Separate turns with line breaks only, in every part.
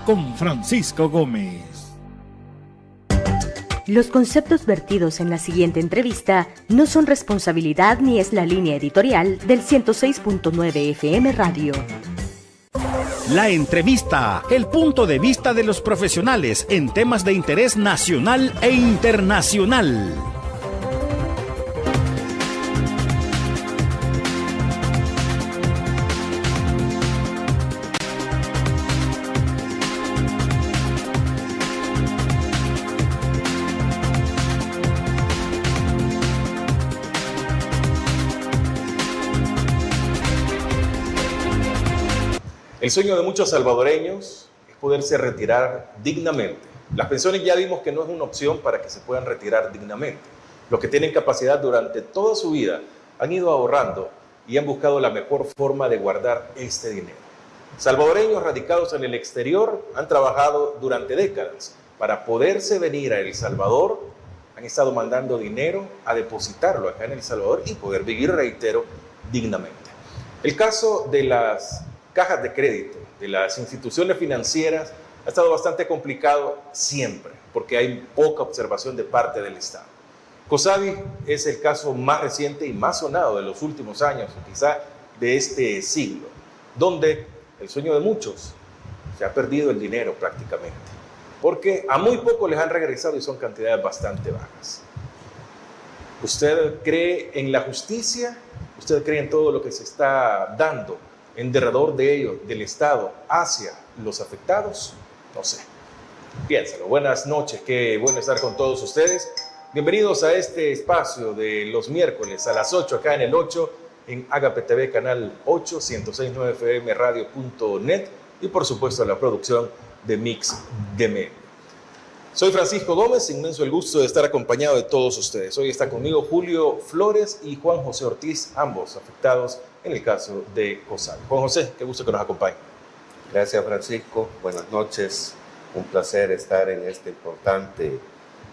con Francisco Gómez.
Los conceptos vertidos en la siguiente entrevista no son responsabilidad ni es la línea editorial del 106.9 FM Radio.
La entrevista, el punto de vista de los profesionales en temas de interés nacional e internacional.
El sueño de muchos salvadoreños es poderse retirar dignamente. Las pensiones ya vimos que no es una opción para que se puedan retirar dignamente. Los que tienen capacidad durante toda su vida han ido ahorrando y han buscado la mejor forma de guardar este dinero. Salvadoreños radicados en el exterior han trabajado durante décadas para poderse venir a El Salvador. Han estado mandando dinero a depositarlo acá en El Salvador y poder vivir, reitero, dignamente. El caso de las cajas de crédito, de las instituciones financieras, ha estado bastante complicado siempre, porque hay poca observación de parte del Estado. COSAVI es el caso más reciente y más sonado de los últimos años, o quizá de este siglo, donde el sueño de muchos se ha perdido el dinero prácticamente, porque a muy poco les han regresado y son cantidades bastante bajas. ¿Usted cree en la justicia? ¿Usted cree en todo lo que se está dando en derredor de ello, del Estado, hacia los afectados? No sé. Piénsalo. Buenas noches, qué bueno estar con todos ustedes. Bienvenidos a este espacio de los miércoles a las 8, acá en el 8, en Agape TV, canal 8, 106.9 FM Radio.net y por supuesto a la producción de Mix de Medio. Soy Francisco Gómez, inmenso el gusto de estar acompañado de todos ustedes. Hoy está conmigo Julio Flores y Juan José Ortiz, ambos afectados en el caso de COSAVI. Juan José, qué gusto que nos acompañe.
Gracias, Francisco. Buenas noches. Un placer estar en este importante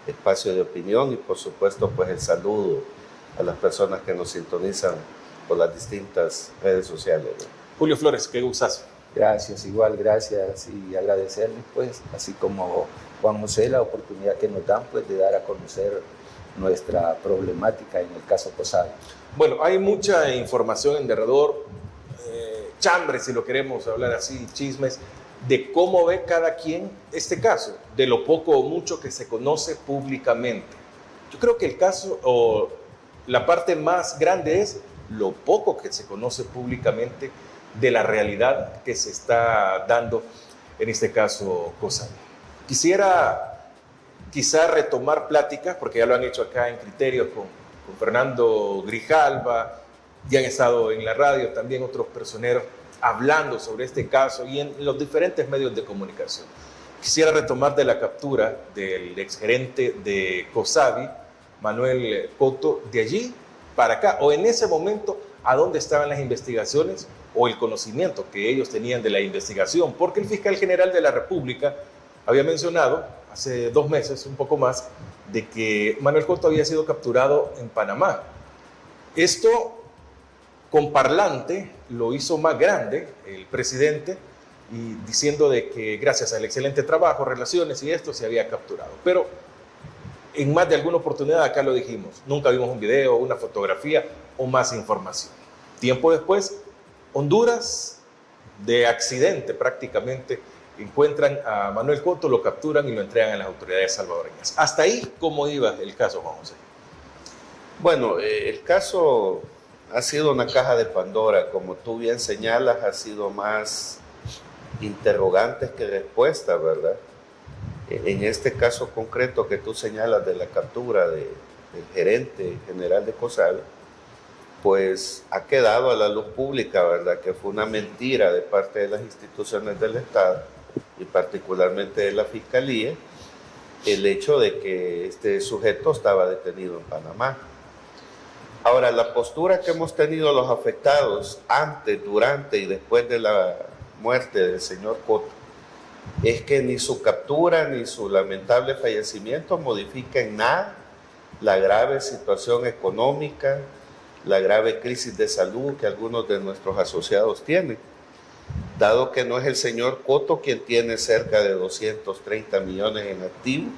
espacio de opinión y, por supuesto, pues el saludo a las personas que nos sintonizan por las distintas redes sociales, ¿no?
Julio Flores, qué gustazo.
Gracias, igual, gracias y agradecerles, pues, así como Juan José, la oportunidad que nos dan, pues, de dar a conocer nuestra problemática en el caso COSAVI.
Bueno, hay mucha información en derredor, chambres, si lo queremos hablar así, chismes, de cómo ve cada quien este caso, de lo poco o mucho que se conoce públicamente. Yo creo que el caso, o la parte más grande es lo poco que se conoce públicamente de la realidad que se está dando en este caso COSAVI. Quisiera quizá retomar pláticas, porque ya lo han hecho acá en Criterios con Fernando Grijalva, ya han estado en la radio también otros personeros hablando sobre este caso y en los diferentes medios de comunicación. Quisiera retomar de la captura del exgerente de COSAVI, Manuel Cotto, de allí para acá, o en ese momento, a dónde estaban las investigaciones o el conocimiento que ellos tenían de la investigación, porque el fiscal general de la República había mencionado hace 2 meses, un poco más, de que Manuel Cotto había sido capturado en Panamá. Esto con parlante lo hizo más grande el presidente y diciendo de que gracias al excelente trabajo, relaciones y esto se había capturado. Pero en más de alguna oportunidad acá lo dijimos, nunca vimos un video, una fotografía o más información. Tiempo después, Honduras, de accidente prácticamente, encuentran a Manuel Cotto, lo capturan y lo entregan a las autoridades salvadoreñas. Hasta ahí, ¿cómo iba el caso, Juan José?
Bueno, el caso ha sido una caja de Pandora, como tú bien señalas, ha sido más interrogantes que respuestas, ¿verdad? En este caso concreto que tú señalas de la captura del gerente general de COSAVI, pues ha quedado a la luz pública, ¿verdad? Que fue una mentira de parte de las instituciones del Estado y particularmente de la Fiscalía, el hecho de que este sujeto estaba detenido en Panamá. Ahora, la postura que hemos tenido los afectados antes, durante y después de la muerte del señor Cotto es que ni su captura ni su lamentable fallecimiento modifica en nada la grave situación económica, la grave crisis de salud que algunos de nuestros asociados tienen. dado que no es el señor Coto quien tiene cerca de 230 millones en activo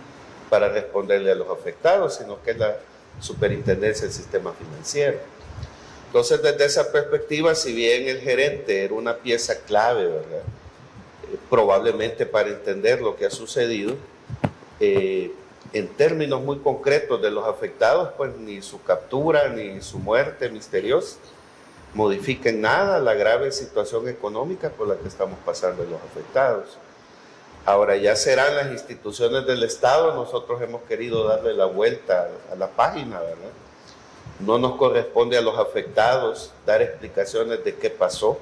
para responderle a los afectados, sino que es la Superintendencia del Sistema Financiero. Entonces, desde esa perspectiva, si bien el gerente era una pieza clave, ¿verdad? Probablemente para entender lo que ha sucedido, en términos muy concretos de los afectados, pues ni su captura ni su muerte misteriosa modifica en nada la grave situación económica por la que estamos pasando los afectados. Ahora ya serán las instituciones del Estado, nosotros hemos querido darle la vuelta a la página, ¿verdad? No nos corresponde a los afectados dar explicaciones de qué pasó,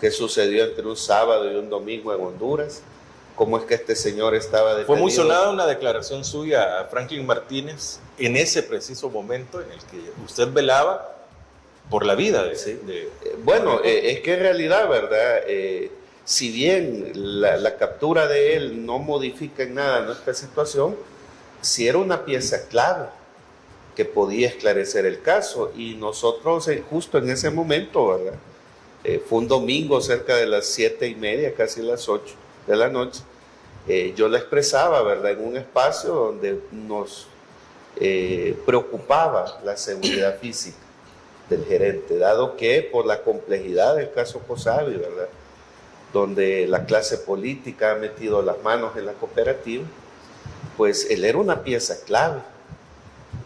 qué sucedió entre un sábado y un domingo en Honduras, cómo es que este señor estaba detenido.
Fue muy sonada una declaración suya a Franklin Martínez en ese preciso momento en el que usted velaba por la vida de...
Sí.
de
bueno, es que en realidad, ¿verdad? Si bien la captura de él no modifica en nada nuestra situación, sí era una pieza clave que podía esclarecer el caso, y nosotros justo en ese momento, ¿verdad? Fue un domingo cerca de las 7:30, casi las 8 de la noche, yo le expresaba, ¿verdad? En un espacio donde nos preocupaba la seguridad física del gerente, dado que por la complejidad del caso COSAVI, ¿verdad? Donde la clase política ha metido las manos en la cooperativa, pues él era una pieza clave.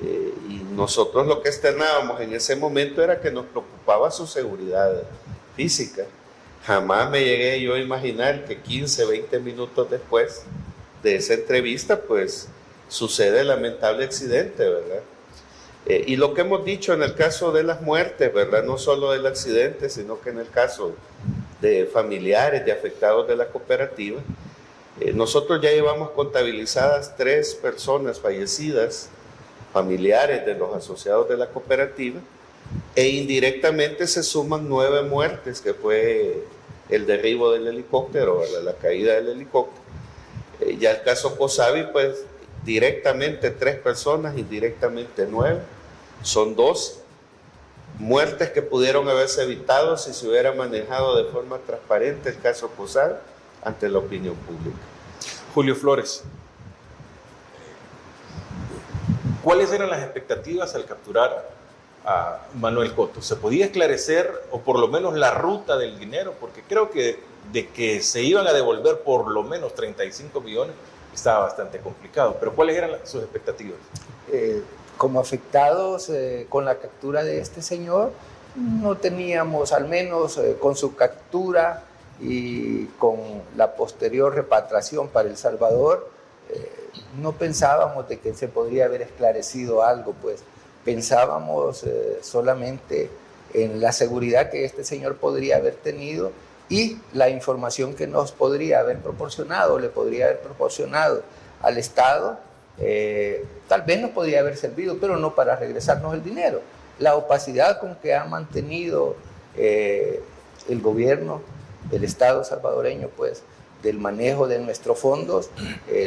Y nosotros lo que externábamos en ese momento era que nos preocupaba su seguridad física. Jamás me llegué yo a imaginar que 15, 20 minutos después de esa entrevista, pues sucede el lamentable accidente, ¿verdad? Y lo que hemos dicho en el caso de las muertes, ¿verdad? No solo del accidente, sino que en el caso de familiares de afectados de la cooperativa, nosotros ya llevamos contabilizadas 3 personas fallecidas, familiares de los asociados de la cooperativa, e indirectamente se suman 9 muertes, que fue el derribo del helicóptero, ¿verdad? La caída del helicóptero. Ya el caso COSAVI, pues directamente 3 personas, indirectamente 9, son 12 muertes que pudieron haberse evitado si se hubiera manejado de forma transparente el caso COSAVI ante la opinión pública.
Julio Flores, ¿cuáles eran las expectativas al capturar a Manuel Coto? ¿Se podía esclarecer o por lo menos la ruta del dinero? Porque creo que de que se iban a devolver por lo menos 35 millones estaba bastante complicado. Pero ¿cuáles eran sus expectativas?
Como afectados con la captura de este señor, no teníamos, al menos con su captura y con la posterior repatriación para El Salvador, no pensábamos de que se podría haber esclarecido algo, pues pensábamos solamente en la seguridad que este señor podría haber tenido y la información que nos podría haber proporcionado, le podría haber proporcionado al Estado. Tal vez nos podría haber servido, pero no para regresarnos el dinero. La opacidad con que ha mantenido el gobierno del Estado salvadoreño, pues, del manejo de nuestros fondos,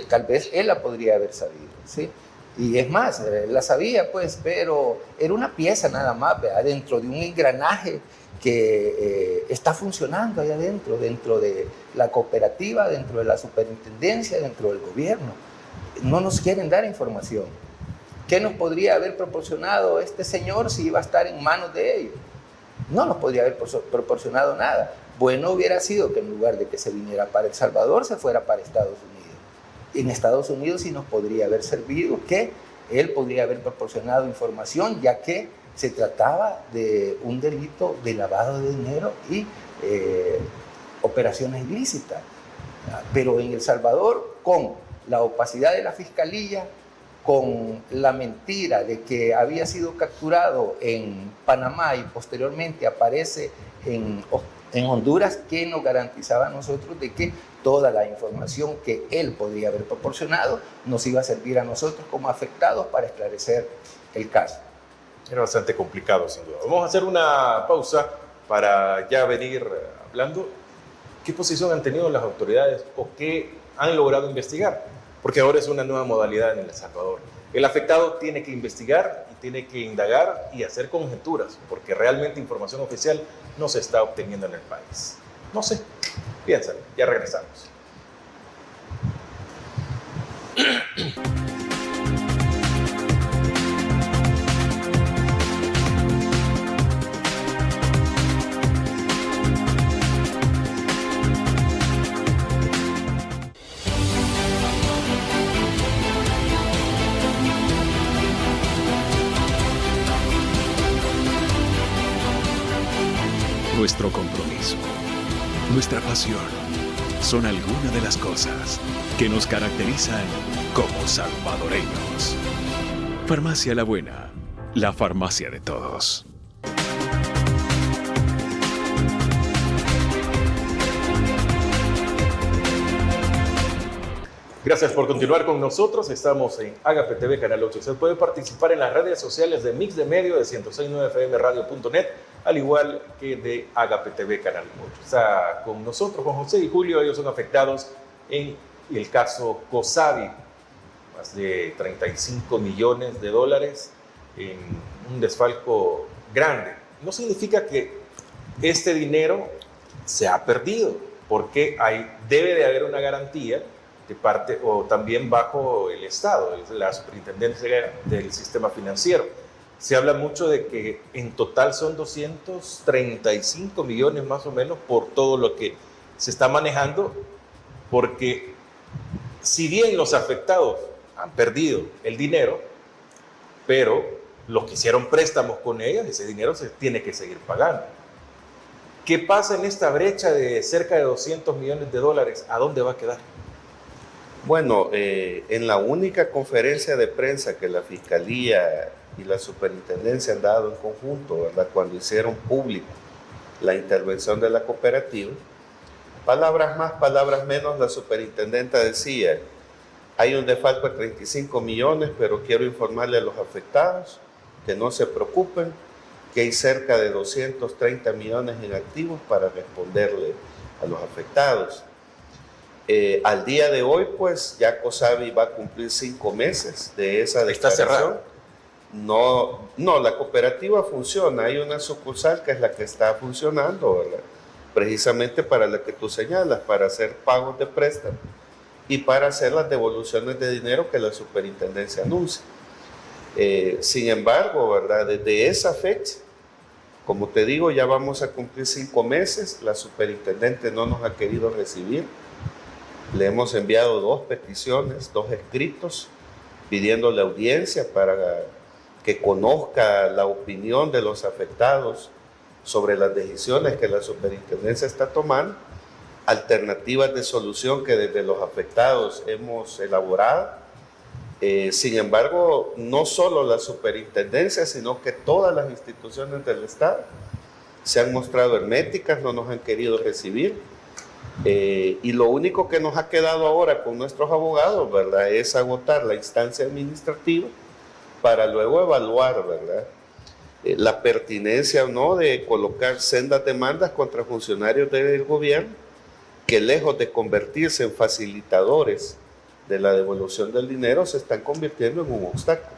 tal vez él la podría haber sabido, ¿sí? Y es más, la sabía, pues, pero era una pieza nada más, ¿verdad? Dentro de un engranaje que está funcionando allá adentro, dentro de la cooperativa, dentro de la superintendencia, dentro del gobierno. No nos quieren dar información. ¿Qué nos podría haber proporcionado este señor si iba a estar en manos de ellos? No nos podría haber proporcionado nada. Bueno hubiera sido que en lugar de que se viniera para El Salvador, se fuera para Estados Unidos. En Estados Unidos sí nos podría haber servido que él podría haber proporcionado información, ya que se trataba de un delito de lavado de dinero y operaciones ilícitas. Pero en El Salvador, con la opacidad de la fiscalía, con la mentira de que había sido capturado en Panamá y posteriormente aparece en Honduras, ¿qué nos garantizaba a nosotros de que toda la información que él podría haber proporcionado nos iba a servir a nosotros como afectados para esclarecer el caso?
Era bastante complicado, sin duda. Vamos a hacer una pausa para ya venir hablando. ¿Qué posición han tenido las autoridades o qué han logrado investigar? Porque ahora es una nueva modalidad en El Salvador. El afectado tiene que investigar y tiene que indagar y hacer conjeturas, porque realmente información oficial no se está obteniendo en el país. No sé, piénsalo, ya regresamos.
Nuestro compromiso, nuestra pasión, son algunas de las cosas que nos caracterizan como salvadoreños. Farmacia La Buena, la farmacia de todos.
Gracias por continuar con nosotros. Estamos en Agape TV Canal 8. Usted puede participar en las redes sociales de Mix de Medio, de 106.9fmradio.net, al igual que de Agape TV Canal 8. Está con nosotros Juan José y Julio. Ellos son afectados en el caso COSAVI. Más de 35 millones de dólares en un desfalco grande. No significa que este dinero se ha perdido, porque debe de haber una garantía de parte, o también bajo el Estado, la superintendencia del sistema financiero. Se habla mucho de que en total son 235 millones más o menos por todo lo que se está manejando, porque si bien los afectados han perdido el dinero, pero los que hicieron préstamos con ellos, ese dinero se tiene que seguir pagando. ¿Qué pasa en esta brecha de cerca de 200 millones de dólares? ¿A dónde va a quedar?
Bueno, en la única conferencia de prensa que la Fiscalía y la Superintendencia han dado en conjunto, ¿verdad?, cuando hicieron público la intervención de la cooperativa, palabras más, palabras menos, la superintendenta decía: hay un desfalco de 35 millones, pero quiero informarle a los afectados que no se preocupen, que hay cerca de 230 millones en activos para responderle a los afectados. Al día de hoy, pues, ya COSAVI va a cumplir 5 meses de esa declaración.
¿Está cerrado?
No, la cooperativa funciona. Hay una sucursal que es la que está funcionando, ¿verdad?, precisamente para la que tú señalas, para hacer pagos de préstamo y para hacer las devoluciones de dinero que la superintendencia anuncia. Sin embargo, ¿verdad?, desde esa fecha, como te digo, ya vamos a cumplir 5 meses. La superintendente no nos ha querido recibir. Le hemos enviado 2 peticiones, 2 escritos, pidiéndole audiencia para que conozca la opinión de los afectados sobre las decisiones que la superintendencia está tomando, alternativas de solución que desde los afectados hemos elaborado. Sin embargo, no solo la superintendencia, sino que todas las instituciones del Estado se han mostrado herméticas, no nos han querido recibir. Y lo único que nos ha quedado ahora con nuestros abogados, ¿verdad?, es agotar la instancia administrativa para luego evaluar, ¿verdad?, la pertinencia o no de colocar sendas demandas contra funcionarios del gobierno que, lejos de convertirse en facilitadores de la devolución del dinero, se están convirtiendo en un obstáculo.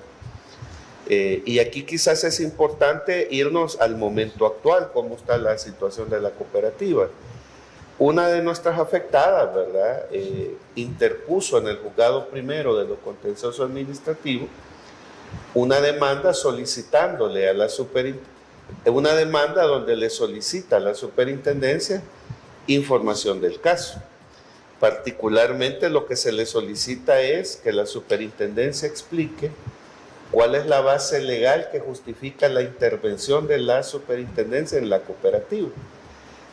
Y aquí quizás es importante irnos al momento actual, cómo está la situación de la cooperativa. Una de nuestras afectadas, ¿verdad?, interpuso en el juzgado primero de lo contencioso administrativo una demanda solicitándole a la una demanda donde le solicita a la superintendencia información del caso. Particularmente lo que se le solicita es que la superintendencia explique cuál es la base legal que justifica la intervención de la superintendencia en la cooperativa.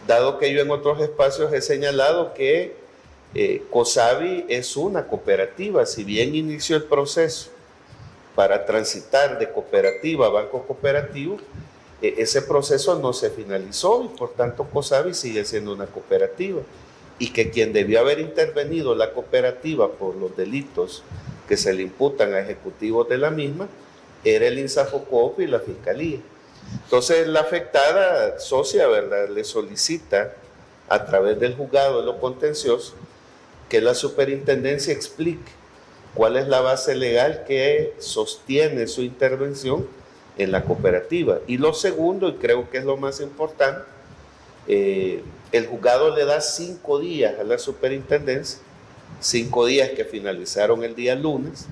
Dado que yo en otros espacios he señalado que COSAVI es una cooperativa, si bien inició el proceso para transitar de cooperativa a banco cooperativo, ese proceso no se finalizó y por tanto COSAVI sigue siendo una cooperativa, y que quien debió haber intervenido la cooperativa por los delitos que se le imputan a ejecutivos de la misma era el INSAFOCOP y la Fiscalía. Entonces la afectada socia, ¿verdad?, le solicita a través del juzgado de lo contencioso que la superintendencia explique cuál es la base legal que sostiene su intervención en la cooperativa. Y lo segundo, y creo que es lo más importante, el juzgado le da 5 días a la superintendencia, 5 días que finalizaron el día lunes,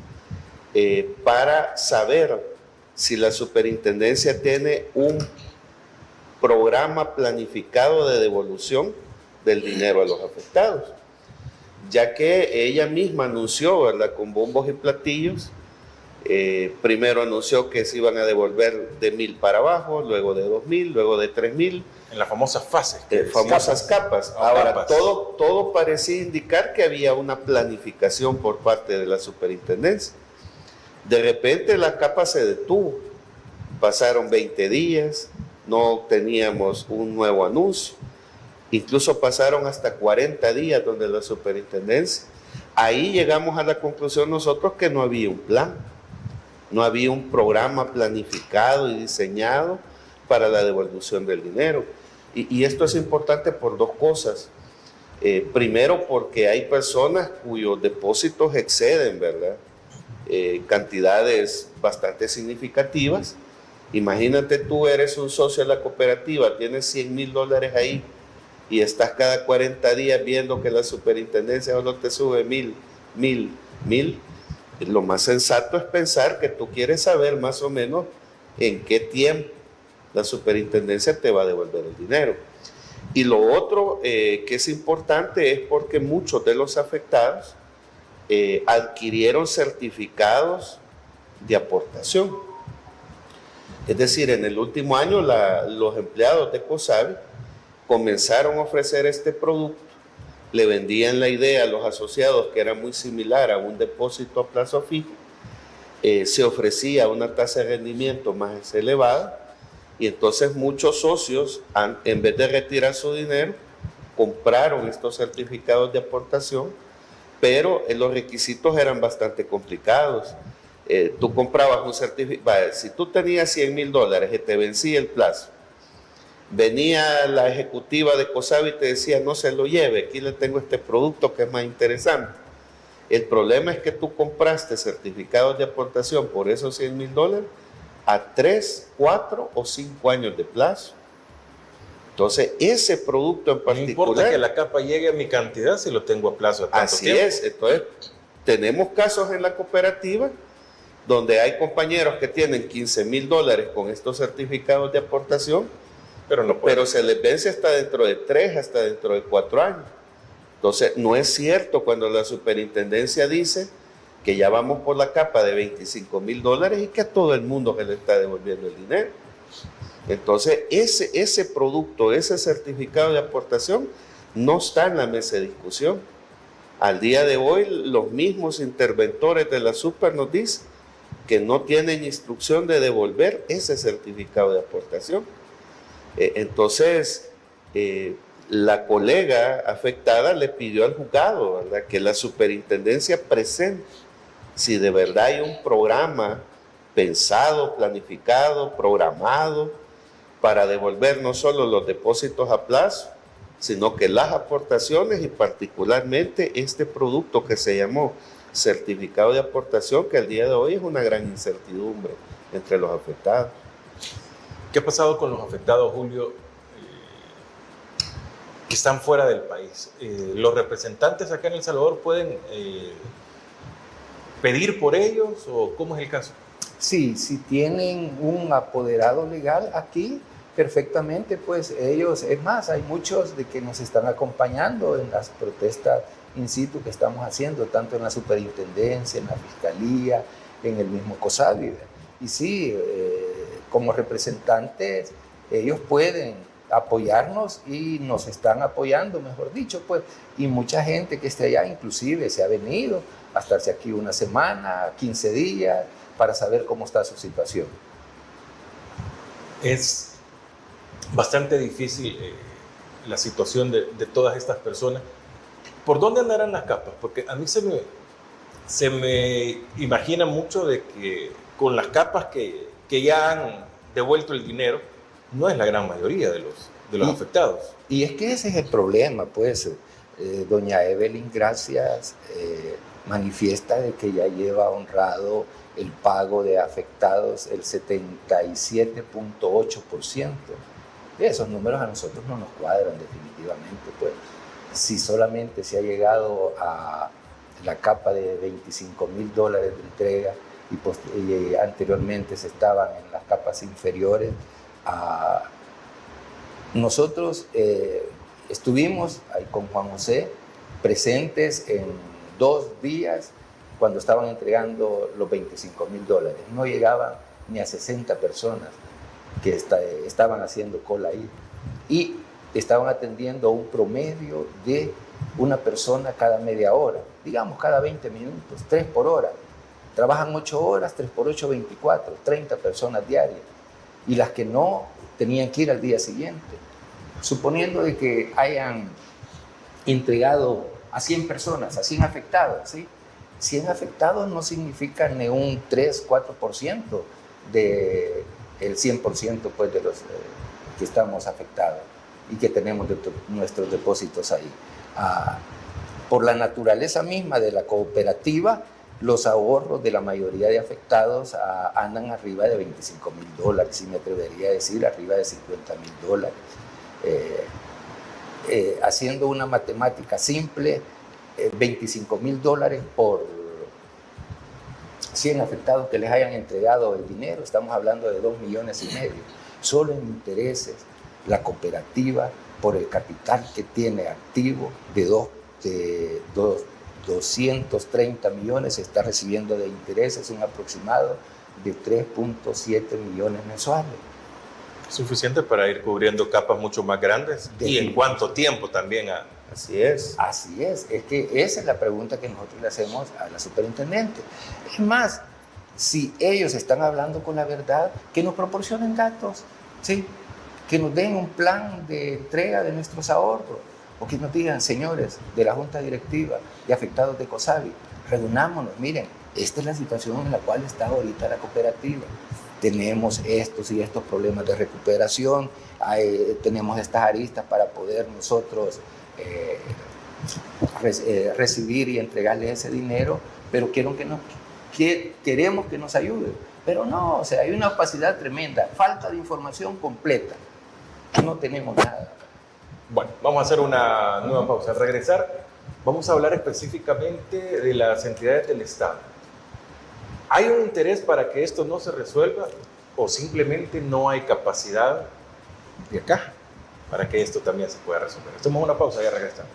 para saber si la superintendencia tiene un programa planificado de devolución del dinero a los afectados, ya que ella misma anunció, ¿verdad?, con bombos y platillos. Primero anunció que se iban a devolver de 1,000 para abajo, luego de 2,000, luego de 3,000.
En las famosas fases.
Famosas capas. Ahora, todo parecía indicar que había una planificación por parte de la superintendencia. De repente la capa se detuvo. Pasaron 20 días, no teníamos un nuevo anuncio. Incluso pasaron hasta 40 días donde la superintendencia. Ahí llegamos a la conclusión nosotros que no había un plan. No había un programa planificado y diseñado para la devolución del dinero. Y esto es importante por 2 cosas. Primero, porque hay personas cuyos depósitos exceden, ¿verdad?, cantidades bastante significativas. Imagínate, tú eres un socio de la cooperativa, tienes $100,000 ahí y estás cada 40 días viendo que la superintendencia solo te sube 1,000. Lo más sensato es pensar que tú quieres saber más o menos en qué tiempo la superintendencia te va a devolver el dinero. Y lo otro que es importante es porque muchos de los afectados adquirieron certificados de aportación. Es decir, en el último año los empleados de COSABI comenzaron a ofrecer este producto, le vendían la idea a los asociados que era muy similar a un depósito a plazo fijo, se ofrecía una tasa de rendimiento más elevada, y entonces muchos socios, en vez de retirar su dinero, compraron estos certificados de aportación, pero los requisitos eran bastante complicados. Tú comprabas un certificado, si tú tenías $100,000 y te vencía el plazo, venía la ejecutiva de COSABI y te decía: no se lo lleve, aquí le tengo este producto que es más interesante. El problema es que tú compraste certificados de aportación por esos $100,000 a 3, 4 o 5 años de plazo. Entonces, ese producto en particular...
No importa que la capa llegue a mi cantidad si lo tengo a plazo de tanto tiempo.
Así es. Entonces, tenemos casos en la cooperativa donde hay compañeros que tienen $15,000 con estos certificados de aportación, pero se les vence hasta dentro de 3, hasta dentro de 4 años. Entonces, no es cierto cuando la superintendencia dice que ya vamos por la capa de $25,000 y que a todo el mundo se le está devolviendo el dinero. Entonces, ese producto, ese certificado de aportación no está en la mesa de discusión. Al día de hoy, los mismos interventores de la super nos dicen que no tienen instrucción de devolver ese certificado de aportación. Entonces, la colega afectada le pidió al juzgado, ¿verdad?, que la superintendencia presente si de verdad hay un programa pensado, planificado, programado para devolver no solo los depósitos a plazo, sino que las aportaciones y particularmente este producto que se llamó certificado de aportación, que al día de hoy es una gran incertidumbre entre los afectados.
¿Qué ha pasado con los afectados, Julio, que están fuera del país? ¿Los representantes acá en El Salvador pueden pedir por ellos o cómo es el caso?
Sí, si tienen un apoderado legal aquí, perfectamente, pues ellos, es más, hay muchos de que nos están acompañando en las protestas in situ que estamos haciendo, tanto en la superintendencia, en la fiscalía, en el mismo COSABI. Y sí, como representantes, ellos pueden apoyarnos y nos están apoyando, mejor dicho, pues, y mucha gente que esté allá inclusive se ha venido a estarse aquí una semana, 15 días, para saber cómo está su situación. Es
bastante difícil la situación de todas estas personas. ¿Por dónde andarán las capas? Porque a mí se me imagina mucho de que con las capas que ya han devuelto el dinero, no es la gran mayoría de los afectados.
Y es que ese es el problema, pues. Doña Evelyn Gracias manifiesta de que ya lleva honrado el pago de afectados el 77.8%. Esos números a nosotros no nos cuadran definitivamente, pues. Si solamente se ha llegado a la capa de $25,000 de entrega y anteriormente se estaban en las capas inferiores, nosotros estuvimos ahí con Juan José presentes en 2 días cuando estaban entregando los $25,000. No llegaban ni a 60 personas que estaban haciendo cola ahí. Y estaban atendiendo un promedio de una persona cada media hora, digamos cada 20 minutos, 3 por hora. Trabajan 8 horas, 3 por 8, 24, 30 personas diarias. Y las que no tenían que ir al día siguiente. Suponiendo de que hayan entregado a 100 personas, a 100 afectados, ¿sí? 100 afectados no significa ni un 3, 4% del 100% pues, de los que estamos afectados y que tenemos nuestros depósitos ahí. Por la naturaleza misma de la cooperativa, los ahorros de la mayoría de afectados andan arriba de $25,000, y me atrevería a decir arriba de $50,000. Haciendo una matemática simple, $25,000 por 100 afectados que les hayan entregado el dinero, estamos hablando de 2,5 millones, solo en intereses. La cooperativa, por el capital que tiene activo de 230 millones, está recibiendo de intereses un aproximado de 3.7 millones mensuales.
Suficiente para ir cubriendo capas mucho más grandes. ¿Y en cuánto tiempo también?
Así es. Así es que esa es la pregunta que nosotros le hacemos a la superintendente. Es más, si ellos están hablando con la verdad, que nos proporcionen datos, ¿sí? Que nos den un plan de entrega de nuestros ahorros, o que nos digan, señores de la Junta Directiva de afectados de COSAVI, reunámonos, miren, esta es la situación en la cual está ahorita la cooperativa. Tenemos estos y estos problemas de recuperación, tenemos estas aristas para poder nosotros recibir y entregarles ese dinero, pero queremos que nos ayuden. Pero no, o sea, hay una opacidad tremenda, falta de información completa. No tenemos nada.
Bueno, vamos a hacer una nueva pausa. Al regresar, vamos a hablar específicamente de las entidades del Estado. ¿Hay un interés para que esto no se resuelva o simplemente no hay capacidad de acá para que esto también se pueda resolver? Hacemos una pausa y ya regresamos.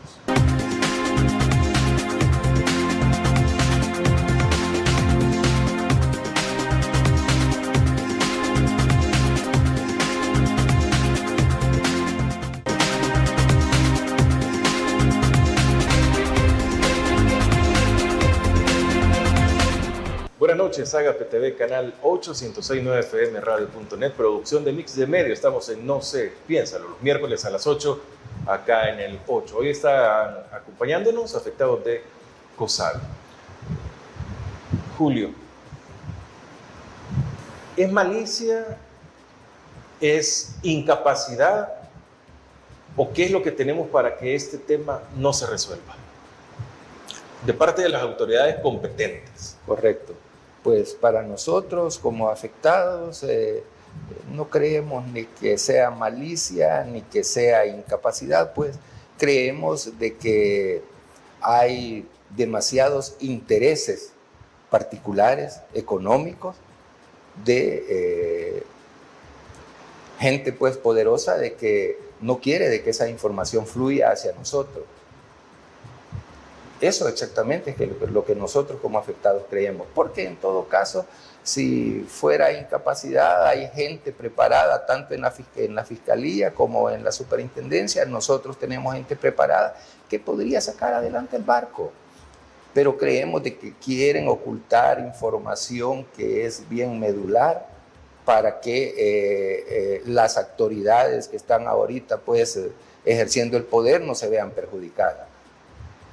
Buenas noches, Agape TV, canal 806.9 FM, radio.net, producción de Mix de Medio. Estamos en No sé, piénsalo, los miércoles a las 8, acá en el 8. Hoy están acompañándonos afectados de COSAVI. Julio, ¿es malicia? ¿Es incapacidad? ¿O qué es lo que tenemos para que este tema no se resuelva? De parte de las autoridades competentes.
Correcto. Pues para nosotros como afectados no creemos ni que sea malicia ni que sea incapacidad, pues creemos de que hay demasiados intereses particulares, económicos, de gente pues poderosa de que no quiere de que esa información fluya hacia nosotros. Eso exactamente es lo que nosotros como afectados creemos, porque en todo caso, si fuera incapacidad, hay gente preparada tanto en la Fiscalía como en la Superintendencia. Nosotros tenemos gente preparada que podría sacar adelante el barco, pero creemos de que quieren ocultar información que es bien medular para que las autoridades que están ahorita pues ejerciendo el poder no se vean perjudicadas.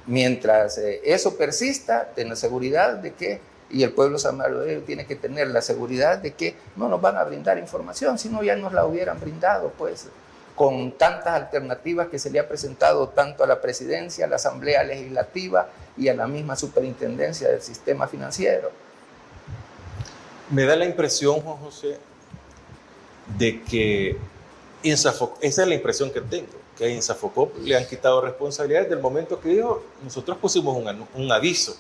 Mientras eso persista, ten la seguridad de que, y el pueblo salvadoreño tiene que tener la seguridad de que no nos van a brindar información, si no ya nos la hubieran brindado, pues, con tantas alternativas que se le ha presentado tanto a la presidencia, a la Asamblea Legislativa y a la misma superintendencia del sistema financiero.
Me da la impresión, Juan José, de que esa es la impresión que tengo, que a Insafocop le han quitado responsabilidades del momento que dijo, nosotros pusimos un aviso,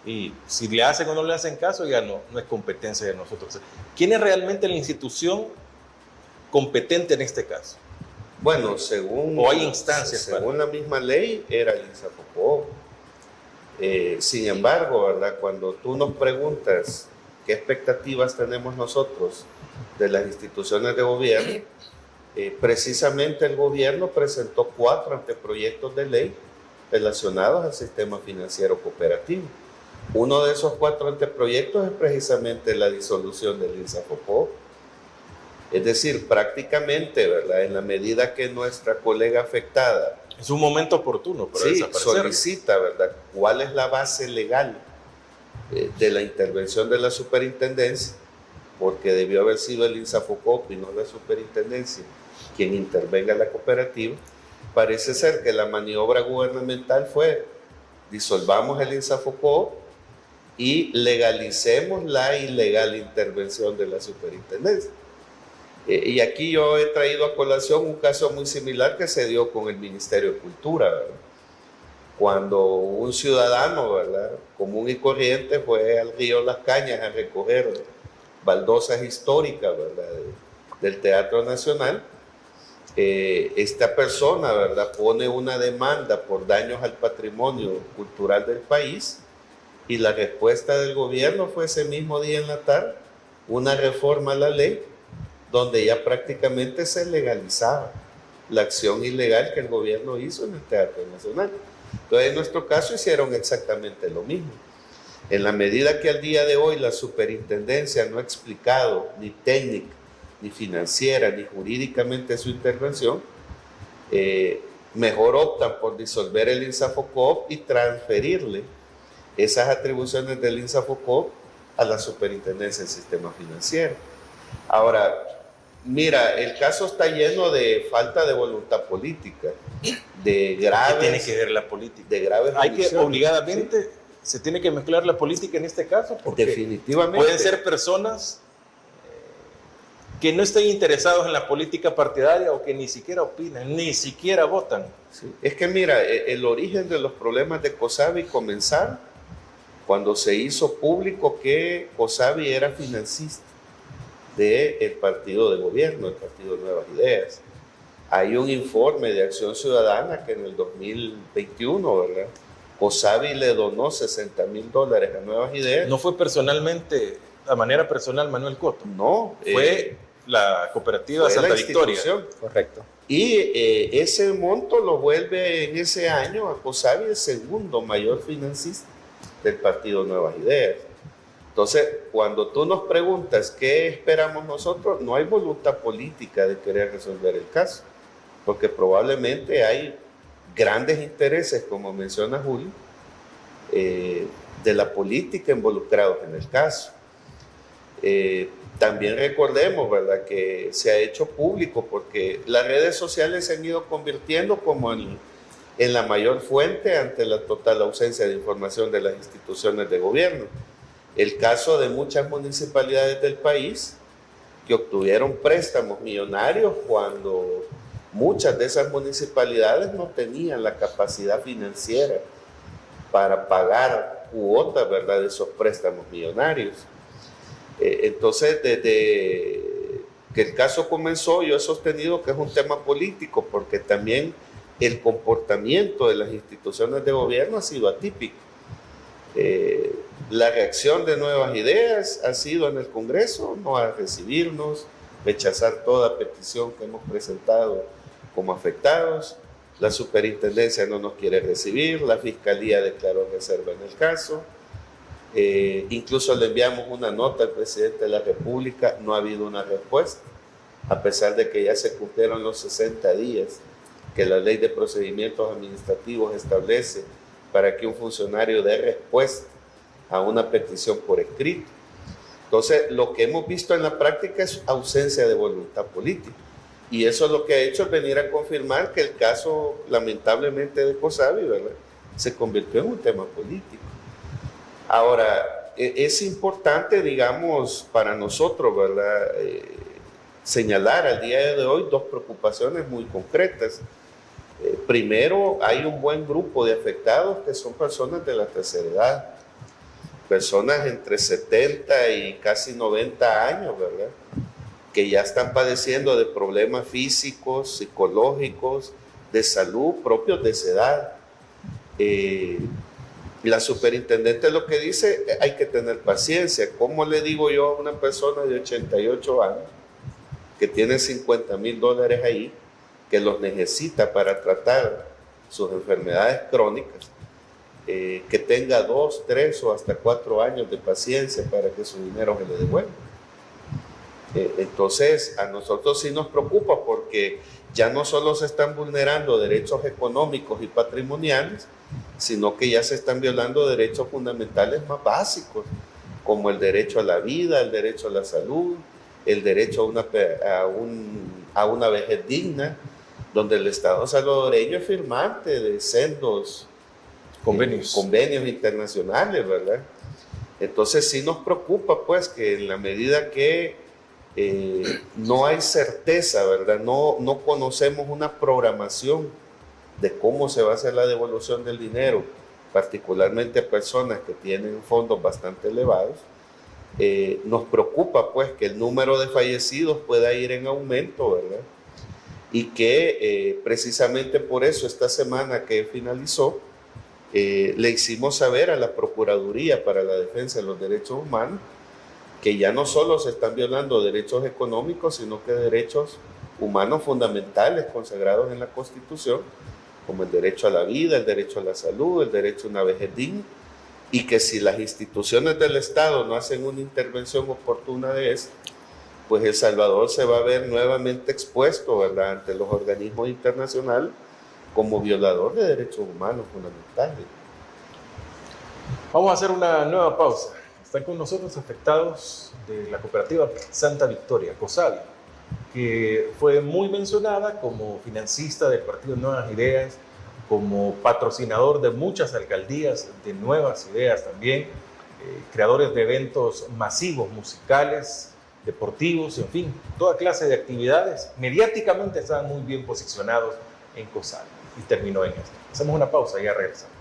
y si le hacen o no le hacen caso ya no es competencia de nosotros. ¿Quién es realmente la institución competente en este caso?
Bueno,
¿O hay instancias?
Según la misma ley, era el Insafocop. Sin embargo, ¿verdad? Cuando tú nos preguntas qué expectativas tenemos nosotros de las instituciones de gobierno, precisamente el gobierno presentó 4 anteproyectos de ley relacionados al sistema financiero cooperativo. Uno de esos 4 anteproyectos es precisamente la disolución del Insafocop. Es decir, prácticamente, ¿verdad? En la medida que nuestra colega afectada...
Es un momento oportuno para desaparecer.
Solicita, ¿verdad? ¿Cuál es la base legal de la intervención de la superintendencia? Porque debió haber sido el Insafocop y no la superintendencia quien intervenga en la cooperativa. Parece ser que la maniobra gubernamental fue: disolvamos el Insafocop y legalicemos la ilegal intervención de la superintendencia. Y aquí yo he traído a colación un caso muy similar que se dio con el Ministerio de Cultura, ¿verdad? Cuando un ciudadano, ¿verdad?, común y corriente, fue al río Las Cañas a recoger baldosas históricas, ¿verdad?, del Teatro Nacional. Esta persona, ¿verdad?, pone una demanda por daños al patrimonio cultural del país, y la respuesta del gobierno fue ese mismo día en la tarde, una reforma a la ley donde ya prácticamente se legalizaba la acción ilegal que el gobierno hizo en el Teatro Nacional. Entonces, en nuestro caso hicieron exactamente lo mismo. En la medida que al día de hoy la superintendencia no ha explicado ni técnica, ni financiera, ni jurídicamente su intervención, mejor optan por disolver el Insafocop y transferirle esas atribuciones del Insafocop a la superintendencia del sistema financiero. Ahora, mira, el caso está lleno de falta de voluntad política, de graves...
¿Qué tiene que ver la política?
De graves
Hay que
omisiones.
obligadamente,
¿Sí?
Se tiene que mezclar la política en este caso, porque
definitivamente
pueden ser personas que no estén interesados en la política partidaria o que ni siquiera opinan, ni siquiera votan.
Sí. Es que mira, el origen de los problemas de COSABI comenzaron cuando se hizo público que COSABI era financista del partido de gobierno, el Partido Nuevas Ideas. Hay un informe de Acción Ciudadana que en el 2021, ¿verdad?, COSABI le donó $60,000 a Nuevas Ideas.
No fue personalmente, a manera personal, Manuel Cotto.
No.
Fue la cooperativa Santa Victoria.
Correcto.
Y ese monto lo vuelve en ese año a COSABI el segundo mayor financista del Partido Nuevas Ideas. Entonces, cuando tú nos preguntas qué esperamos nosotros, no hay voluntad política de querer resolver el caso, porque probablemente hay grandes intereses, como menciona Julio, de la política involucrados en el caso. También recordemos, ¿verdad?, que se ha hecho público porque las redes sociales se han ido convirtiendo como en la mayor fuente ante la total ausencia de información de las instituciones de gobierno. El caso de muchas municipalidades del país que obtuvieron préstamos millonarios cuando muchas de esas municipalidades no tenían la capacidad financiera para pagar cuotas, ¿verdad?, de esos préstamos millonarios. Entonces, desde que el caso comenzó, yo he sostenido que es un tema político, porque también el comportamiento de las instituciones de gobierno ha sido atípico. La reacción de Nuevas Ideas ha sido en el Congreso no a recibirnos, rechazar toda petición que hemos presentado como afectados. La superintendencia no nos quiere recibir, la Fiscalía declaró reserva en el caso. Incluso le enviamos una nota al presidente de la República, no ha habido una respuesta, a pesar de que ya se cumplieron los 60 días que la Ley de Procedimientos Administrativos establece para que un funcionario dé respuesta a una petición por escrito. Entonces, lo que hemos visto en la práctica es ausencia de voluntad política, y eso es lo que ha hecho es venir a confirmar que el caso, lamentablemente, de COSABI, ¿verdad?, se convirtió en un tema político. Ahora, es importante, digamos, para nosotros, ¿verdad?, señalar al día de hoy dos preocupaciones muy concretas. Primero, hay un buen grupo de afectados que son personas de la tercera edad, personas entre 70 y casi 90 años, ¿verdad? Que ya están padeciendo de problemas físicos, psicológicos, de salud propios de esa edad. La superintendente lo que dice, hay que tener paciencia. ¿Cómo le digo yo a una persona de 88 años que tiene $50,000 ahí, que los necesita para tratar sus enfermedades crónicas, que tenga 2, 3 o hasta 4 años de paciencia para que su dinero se le devuelva? Entonces, a nosotros sí nos preocupa porque ya no solo se están vulnerando derechos económicos y patrimoniales, sino que ya se están violando derechos fundamentales más básicos, como el derecho a la vida, el derecho a la salud, el derecho a una vejez digna, donde el Estado salvadoreño es firmante de sendos convenios internacionales, ¿verdad? Entonces sí nos preocupa, pues, que en la medida que no hay certeza, ¿verdad? No conocemos una programación de cómo se va a hacer la devolución del dinero, particularmente a personas que tienen fondos bastante elevados. Nos preocupa, pues, que el número de fallecidos pueda ir en aumento, ¿verdad? Y que precisamente por eso esta semana que finalizó, le hicimos saber a la Procuraduría para la Defensa de los Derechos Humanos que ya no solo se están violando derechos económicos, sino que derechos humanos fundamentales consagrados en la Constitución, como el derecho a la vida, el derecho a la salud, el derecho a una vejez digna, y que si las instituciones del Estado no hacen una intervención oportuna de esto, pues El Salvador se va a ver nuevamente expuesto, ¿verdad?, ante los organismos internacionales como violador de derechos humanos fundamentales.
Vamos a hacer una nueva pausa. Están con nosotros afectados de la cooperativa Santa Victoria, COSAVI, que fue muy mencionada como financista del Partido Nuevas Ideas, como patrocinador de muchas alcaldías de Nuevas Ideas también, creadores de eventos masivos, musicales, deportivos, en fin, toda clase de actividades. Mediáticamente estaban muy bien posicionados en COSAVI y terminó en esto. Hacemos una pausa y ya regresamos.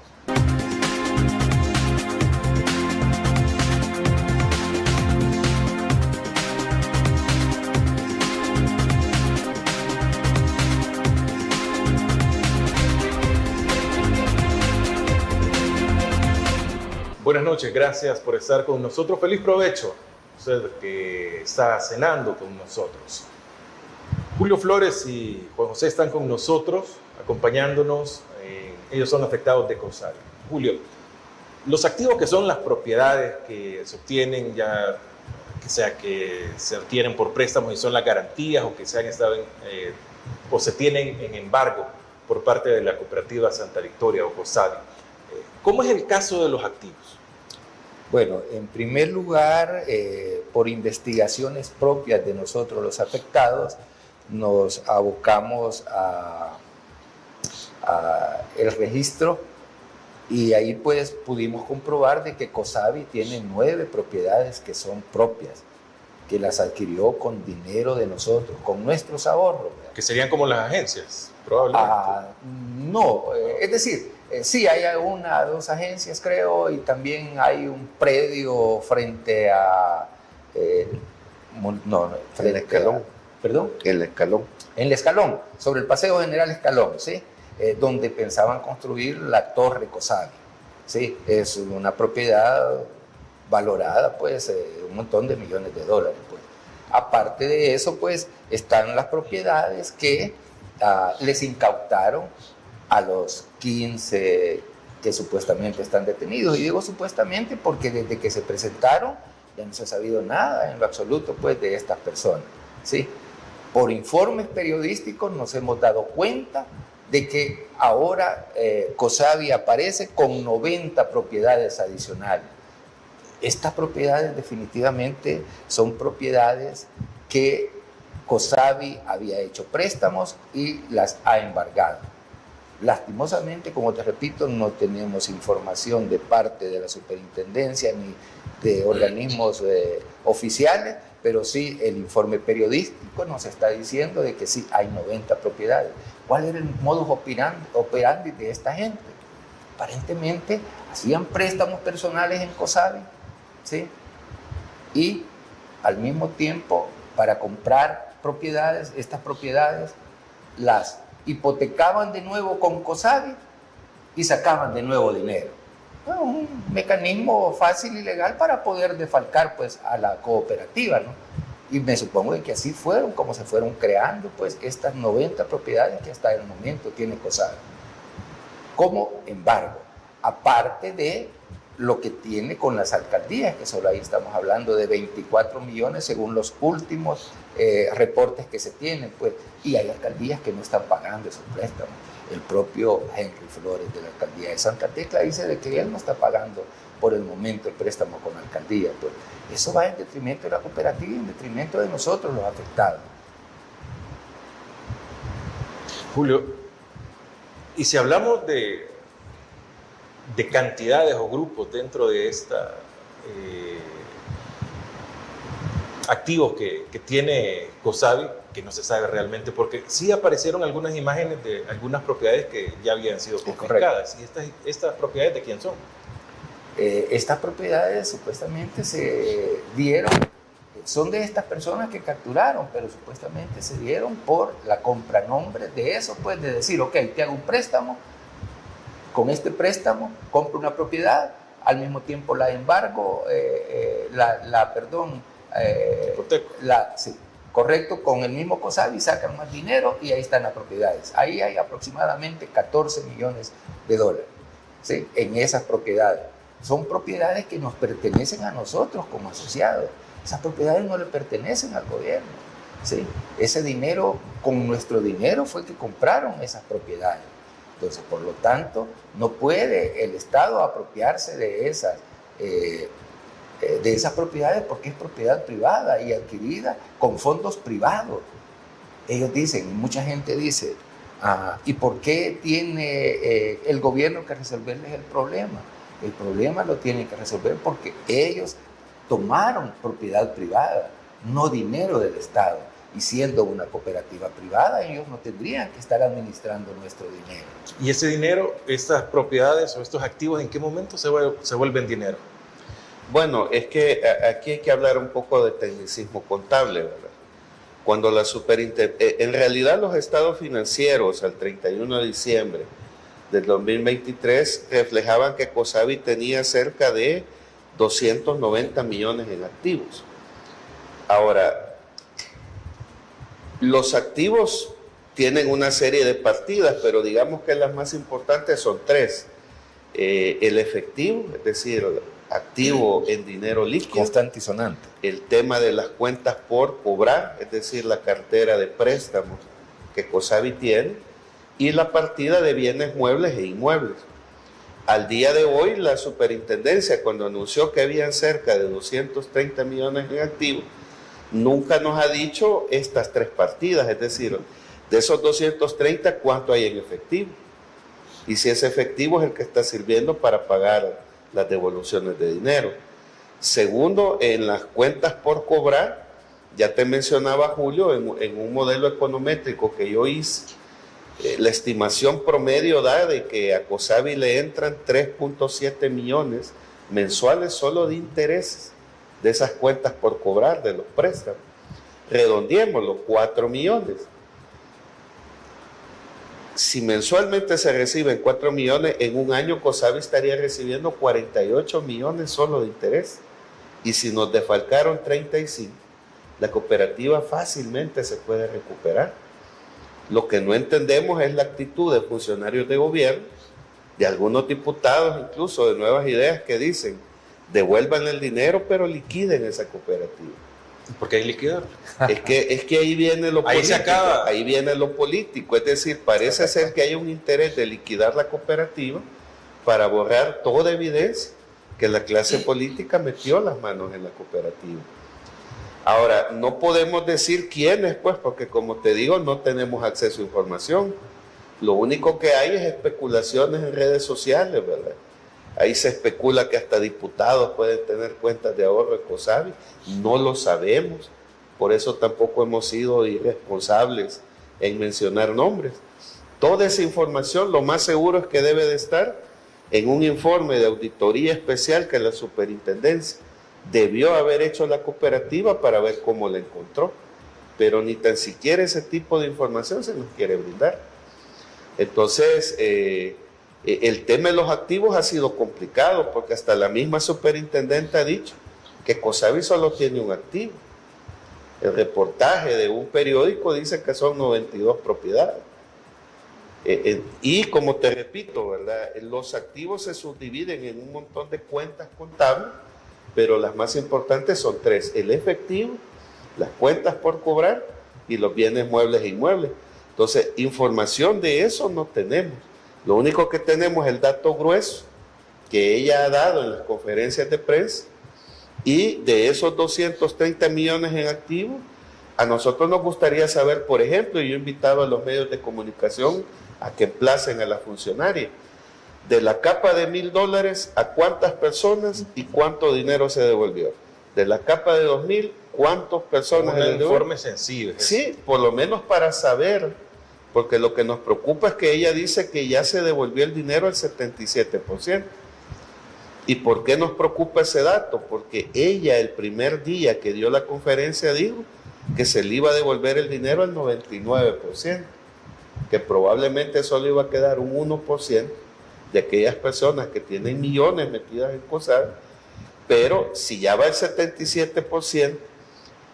Buenas noches, gracias por estar con nosotros. Feliz provecho, usted que está cenando con nosotros. Julio Flores y Juan José están con nosotros, acompañándonos. Ellos son afectados de COSAVI. Julio, los activos que son las propiedades que se obtienen, ya que sea que se obtienen por préstamos y son las garantías o que se han estado o se tienen en embargo por parte de la cooperativa Santa Victoria o COSAVI. ¿Cómo es el caso de los activos?
Bueno, en primer lugar, por investigaciones propias de nosotros los afectados, nos abocamos a el registro y ahí pues pudimos comprobar de que COSAVI tiene 9 propiedades que son propias, que las adquirió con dinero de nosotros, con nuestros ahorros.
Que serían como las agencias, probablemente.
No, es decir, sí hay 1 o 2 agencias creo, y también hay un predio frente a...
frente el Escalón.
¿Perdón?
El Escalón.
En el Escalón, sobre el Paseo General Escalón, ¿sí? Donde pensaban construir la Torre COSAVI, ¿sí? Es una propiedad valorada, pues, un montón de millones de dólares, pues. Aparte de eso, pues, están las propiedades que les incautaron a los 15 que supuestamente están detenidos. Y digo supuestamente porque desde que se presentaron ya no se ha sabido nada en lo absoluto, pues, de estas personas, ¿sí? Por informes periodísticos nos hemos dado cuenta de que ahora COSAVI aparece con 90 propiedades adicionales. Estas propiedades definitivamente son propiedades que COSAVI había hecho préstamos y las ha embargado. Lastimosamente, como te repito, no tenemos información de parte de la superintendencia ni de organismos oficiales, pero sí el informe periodístico nos está diciendo de que sí hay 90 propiedades. ¿Cuál era el modus operandi de esta gente? Aparentemente hacían préstamos personales en COSABI, ¿sí? Y al mismo tiempo, para comprar propiedades, estas propiedades las hipotecaban de nuevo con COSABI y sacaban de nuevo dinero. Bueno, un mecanismo fácil y legal para poder defalcar pues, a la cooperativa, ¿no? Y me supongo que así fueron como se fueron creando pues, estas 90 propiedades que hasta el momento tiene COSABI. Como embargo, aparte de lo que tiene con las alcaldías, que solo ahí estamos hablando de 24 millones según los últimos reportes que se tienen, pues, y hay alcaldías que no están pagando esos préstamos. El propio Henry Flores de la alcaldía de Santa Tecla dice de que él no está pagando por el momento el préstamo con la alcaldía. Pues eso va en detrimento de la cooperativa y en detrimento de nosotros los afectados.
Julio, y si hablamos de cantidades o grupos dentro de esta activos que tiene COSABI, que no se sabe realmente, porque sí aparecieron algunas imágenes de algunas propiedades que ya habían sido confiscadas. ¿Y estas propiedades de quién son?
Estas propiedades supuestamente se dieron, son de estas personas que capturaron, pero supuestamente se dieron por la compranombre de eso, pues de decir, ok, te hago un préstamo, con este préstamo compro una propiedad, al mismo tiempo la embargo, sí, correcto, con el mismo COSABI sacan más dinero y ahí están las propiedades. Ahí hay aproximadamente 14 millones de dólares, ¿sí? En esas propiedades. Son propiedades que nos pertenecen a nosotros como asociados. Esas propiedades no le pertenecen al gobierno, ¿sí? Ese dinero, con nuestro dinero fue que compraron esas propiedades. Entonces, por lo tanto, no puede el Estado apropiarse de esas propiedades porque es propiedad privada y adquirida con fondos privados. Ellos dicen, mucha gente dice, ¿y por qué tiene el gobierno que resolverles el problema? El problema lo tienen que resolver porque ellos tomaron propiedad privada, no dinero del Estado. Y siendo una cooperativa privada, ellos no tendrían que estar administrando nuestro dinero.
¿Y ese dinero, estas propiedades o estos activos, en qué momento se vuelven dinero?
Bueno, es que aquí hay que hablar un poco de tecnicismo contable, ¿verdad? Cuando en realidad los estados financieros al 31 de diciembre del 2023 reflejaban que COSABI tenía cerca de 290 millones en activos. Ahora, los activos tienen una serie de partidas, pero digamos que las más importantes son tres. El efectivo, es decir, activo en dinero líquido.
Constante y sonante.
El tema de las cuentas por cobrar, es decir, la cartera de préstamos que COSABI tiene, y la partida de bienes muebles e inmuebles. Al día de hoy, la superintendencia, cuando anunció que habían cerca de 230 millones en activos, nunca nos ha dicho estas tres partidas, es decir, de esos 230, ¿cuánto hay en efectivo? Y si ese efectivo es el que está sirviendo para pagar las devoluciones de dinero. Segundo, en las cuentas por cobrar, ya te mencionaba Julio, en un modelo econométrico que yo hice, la estimación promedio da de que a COSABI le entran 3.7 millones mensuales solo de intereses de esas cuentas por cobrar, de los préstamos. Redondeémoslo, 4 millones. Si mensualmente se reciben 4 millones, en un año COSABI estaría recibiendo 48 millones solo de interés. Y si nos defalcaron 35, la cooperativa fácilmente se puede recuperar. Lo que no entendemos es la actitud de funcionarios de gobierno, de algunos diputados incluso de Nuevas Ideas, que dicen, devuelvan el dinero, pero liquiden esa cooperativa.
¿Por qué hay liquidar?
Es que ahí viene lo político.
Ahí se acaba.
Ahí viene lo político. Es decir, parece ser que hay un interés de liquidar la cooperativa para borrar toda evidencia que la clase política metió las manos en la cooperativa. Ahora, no podemos decir quiénes, pues, porque como te digo, no tenemos acceso a información. Lo único que hay es especulaciones en redes sociales, ¿verdad? Ahí se especula que hasta diputados pueden tener cuentas de ahorro en COSAVI. No lo sabemos. Por eso tampoco hemos sido irresponsables en mencionar nombres. Toda esa información lo más seguro es que debe de estar en un informe de auditoría especial que la superintendencia debió haber hecho la cooperativa para ver cómo la encontró. Pero ni tan siquiera ese tipo de información se nos quiere brindar. Entonces, el tema de los activos ha sido complicado porque hasta la misma superintendente ha dicho que COSAVI solo tiene un activo. El reportaje de un periódico dice que son 92 propiedades. Y como te repito, ¿verdad? Los activos se subdividen en un montón de cuentas contables, pero las más importantes son 3: el efectivo, las cuentas por cobrar y los bienes muebles e inmuebles. Entonces, información de eso no tenemos. Lo único que tenemos es el dato grueso que ella ha dado en las conferencias de prensa, y de esos 230 millones en activos, a nosotros nos gustaría saber, por ejemplo, y yo he invitado a los medios de comunicación a que emplacen a la funcionaria, de la capa de $1,000, ¿a cuántas personas y cuánto dinero se devolvió? De la capa de 2,000, ¿cuántas personas se devolvió?
Un informe sencillo.
Sí, por lo menos para saber, porque lo que nos preocupa es que ella dice que ya se devolvió el dinero al 77%. ¿Y por qué nos preocupa ese dato? Porque ella el primer día que dio la conferencia dijo que se le iba a devolver el dinero al 99%, que probablemente solo iba a quedar un 1% de aquellas personas que tienen millones metidas en COSAVI, pero si ya va el 77%,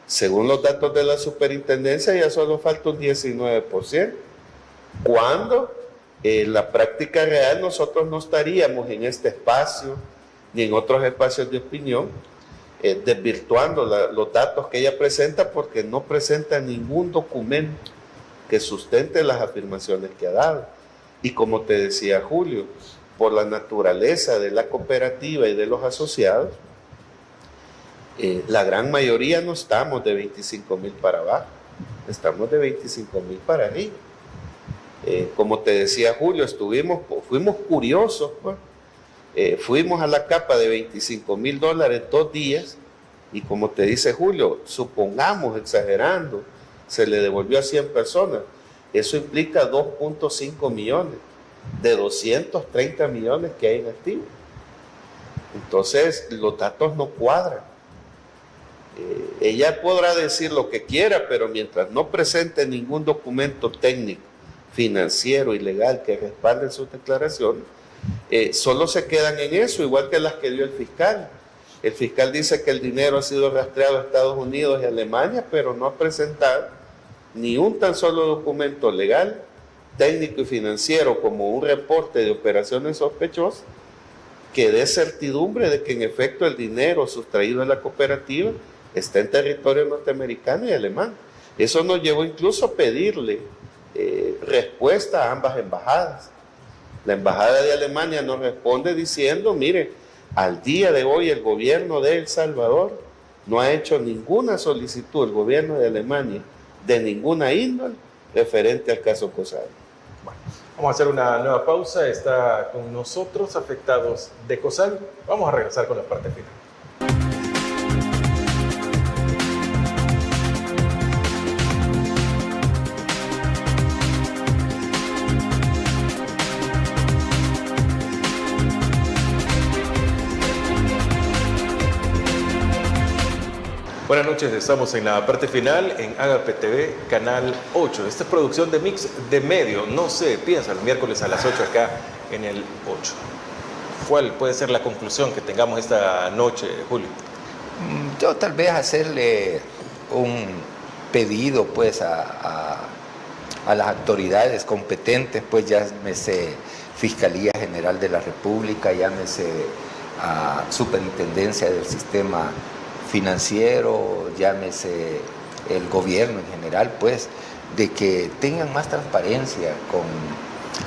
según los datos de la superintendencia, ya solo falta un 19%, cuando en la práctica real nosotros no estaríamos en este espacio ni en otros espacios de opinión desvirtuando los datos que ella presenta, porque no presenta ningún documento que sustente las afirmaciones que ha dado. Y como te decía Julio, por la naturaleza de la cooperativa y de los asociados, la gran mayoría no estamos de 25,000 para abajo, estamos de 25,000 para arriba. Como te decía Julio, fuimos curiosos, pues. Fuimos a la capa de $25,000 2 días, y como te dice Julio, supongamos, exagerando, se le devolvió a 100 personas. Eso implica 2.5 millones de 230 millones que hay en activo. Entonces, los datos no cuadran. Ella podrá decir lo que quiera, pero mientras no presente ningún documento técnico, financiero y legal que respalde sus declaraciones, solo se quedan en eso, igual que las que dio el fiscal. El fiscal dice que el dinero ha sido rastreado a Estados Unidos y Alemania, pero no ha presentado ni un tan solo documento legal, técnico y financiero, como un reporte de operaciones sospechosas que dé certidumbre de que en efecto el dinero sustraído en la cooperativa está en territorio norteamericano y alemán. Eso nos llevó incluso a pedirle respuesta a ambas embajadas. La embajada de Alemania nos responde diciendo: mire, al día de hoy el gobierno de El Salvador no ha hecho ninguna solicitud, el gobierno de Alemania, de ninguna índole referente al caso COSAVI.
Bueno, vamos a hacer una nueva pausa. Está con nosotros afectados de COSAVI. Vamos a regresar con la parte final. Buenas noches, estamos en la parte final en Agape TV, Canal 8. Esta es producción de Mix de Medio. No se piensa los miércoles a las 8 acá en el 8. ¿Cuál puede ser la conclusión que tengamos esta noche, Julio?
Yo tal vez hacerle un pedido pues a las autoridades competentes, pues llámese Fiscalía General de la República, llámese a Superintendencia del Sistema Financiero, llámese el gobierno en general, pues, de que tengan más transparencia con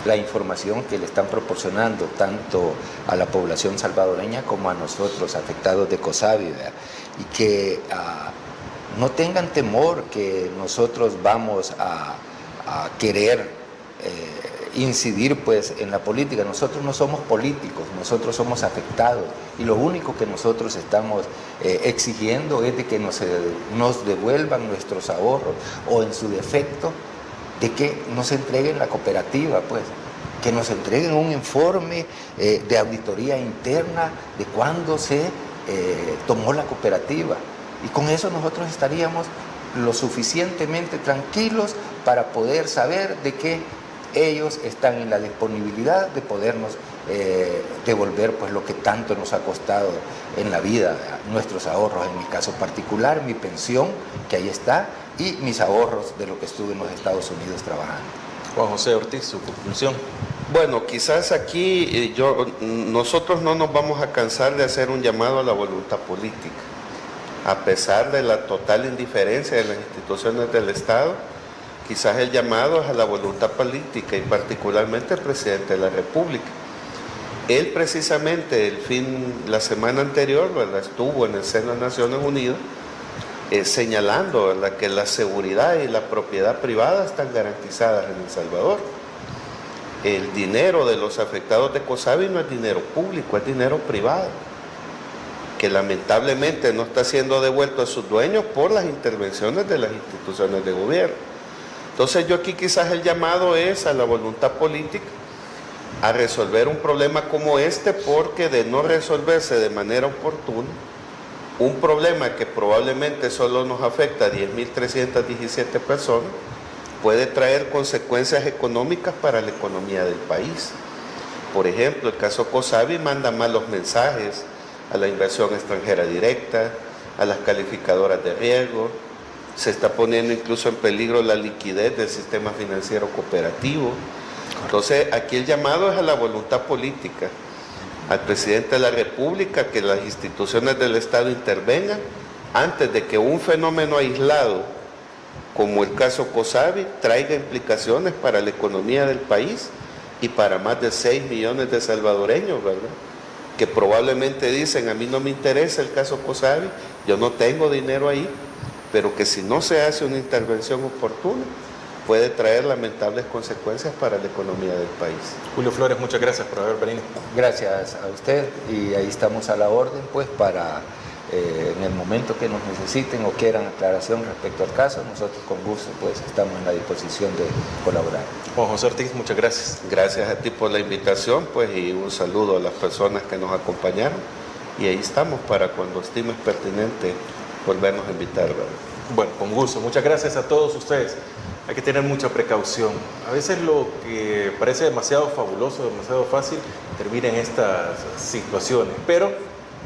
la información que le están proporcionando tanto a la población salvadoreña como a nosotros afectados de COSAVI, ¿verdad? Y que no tengan temor que nosotros vamos a querer incidir pues en la política. Nosotros no somos políticos, nosotros somos afectados, y lo único que nosotros estamos exigiendo es de que nos devuelvan nuestros ahorros, o en su defecto de que nos entreguen la cooperativa, pues que nos entreguen un informe de auditoría interna de cuándo se tomó la cooperativa, y con eso nosotros estaríamos lo suficientemente tranquilos para poder saber de que ellos están en la disponibilidad de podernos devolver pues lo que tanto nos ha costado en la vida, nuestros ahorros, en mi caso particular, mi pensión, que ahí está, y mis ahorros de lo que estuve en los Estados Unidos trabajando.
Juan José Ortiz, su conclusión.
Bueno, quizás aquí nosotros no nos vamos a cansar de hacer un llamado a la voluntad política. A pesar de la total indiferencia de las instituciones del Estado, quizás el llamado es a la voluntad política, y particularmente el presidente de la República. Él precisamente la semana anterior, ¿verdad?, estuvo en el seno de Naciones Unidas señalando, ¿verdad?, que la seguridad y la propiedad privada están garantizadas en El Salvador. El dinero de los afectados de COSAVI no es dinero público, es dinero privado, que lamentablemente no está siendo devuelto a sus dueños por las intervenciones de las instituciones de gobierno. Entonces yo aquí quizás el llamado es a la voluntad política a resolver un problema como este, porque de no resolverse de manera oportuna, un problema que probablemente solo nos afecta a 10.317 personas, puede traer consecuencias económicas para la economía del país. Por ejemplo, el caso COSAVI manda malos mensajes a la inversión extranjera directa, a las calificadoras de riesgo, se está poniendo incluso en peligro la liquidez del sistema financiero cooperativo. Entonces, aquí el llamado es a la voluntad política, al presidente de la República, que las instituciones del Estado intervengan antes de que un fenómeno aislado, como el caso COSAVI, traiga implicaciones para la economía del país y para más de 6 millones de salvadoreños, ¿verdad?, que probablemente dicen: a mí no me interesa el caso COSAVI, yo no tengo dinero ahí, pero que si no se hace una intervención oportuna, puede traer lamentables consecuencias para la economía del país.
Julio Flores, muchas gracias por haber venido.
Gracias a usted, y ahí estamos a la orden pues para en el momento que nos necesiten o quieran aclaración respecto al caso, nosotros con gusto pues estamos en la disposición de colaborar.
Juan José Ortiz, muchas gracias.
Gracias a ti por la invitación, pues, y un saludo a las personas que nos acompañaron, y ahí estamos para cuando estimes pertinente volvernos a invitar, ¿verdad?
Bueno, con gusto. Muchas gracias a todos ustedes. Hay que tener mucha precaución. A veces lo que parece demasiado fabuloso, demasiado fácil, termina en estas situaciones. Pero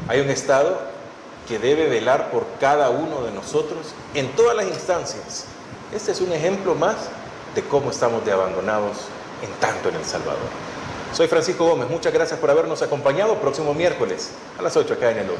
hay un Estado que debe velar por cada uno de nosotros en todas las instancias. Este es un ejemplo más de cómo estamos de abandonados en tanto en El Salvador. Soy Francisco Gómez. Muchas gracias por habernos acompañado. Próximo miércoles a las 8 acá en el 8.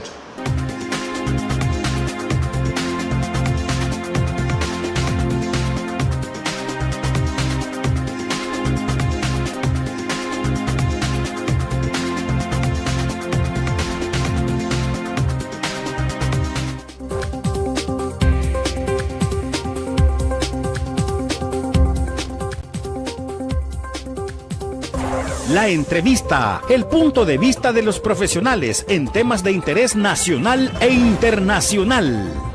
La entrevista, el punto de vista de los profesionales en temas de interés nacional e internacional.